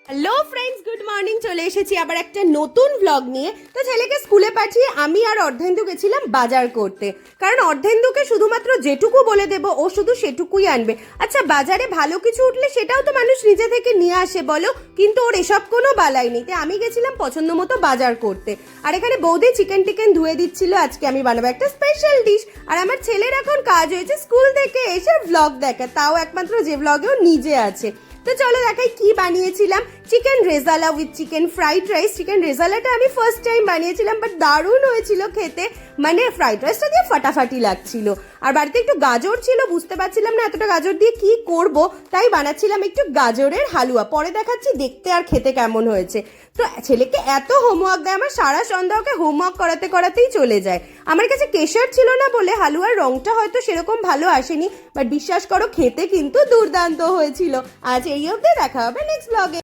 Hello friends, good morning. চলে এসেছি আবার একটা নতুন ব্লগ নিয়ে। তো ছেলেকে স্কুলে পাঠিয়ে আমি আর অর্ধেন্দু গেছিলাম বাজার করতে, কারণ অর্ধেন্দুকে শুধুমাত্র যেটুকু বলে দেবো ও শুধু সেটুকুই আনবে। আচ্ছা, বাজারে ভালো কিছু উঠলে সেটাও তো মানুষ নিজে থেকে নিয়ে আসে বলো, কিন্তু ওর এসব কোনো বালাই নেই। তাই আমি গেছিলাম পছন্দ মতো বাজার করতে। আর এখানে বৌদি চিকেন টিকেন ধুয়ে দিচ্ছিল, আজকে আমি বানাবো একটা স্পেশাল ডিশ। আর আমার ছেলের এখন কাজ হয়েছে স্কুল থেকে এসে ব্লগ দেখা, তাও একমাত্র যে ব্লগেও নিজে আছে। তো চলো দেখাই কি বানিয়েছিলাম। Chicken rezala with chicken fried rice. Chicken রেজালাটা আমি ফার্স্ট টাইম বানিয়েছিলাম, বাট দারুণ হয়েছিল খেতে। মানে ফ্রাইড রাইসটা দিয়ে ফাটাফাটি লাগছিল। আর বাড়িতে একটু গাজর ছিল, বুঝতে পারছিলাম না এতটা গাজর দিয়ে কি করব, তাই বানাচ্ছিলাম একটু গাজরের হালুয়া। পরে দেখাচ্ছি দেখতে আর খেতে কেমন হয়েছে। তো ছেলেকে এত হোমওয়ার্ক দেয়, আমার সারা সন্ধ্যা ওকে হোমওয়ার্ক করাতে করাতেই চলে যায়। আমার কাছে কেশর ছিল না বলে হালুয়ার রংটা হয়তো সেরকম ভালো আসেনি, বাট বিশ্বাস করো খেতে কিন্তু দুর্দান্ত হয়েছিল। আজ এই অবধি, দেখা হবে নেক্সট ব্লগে।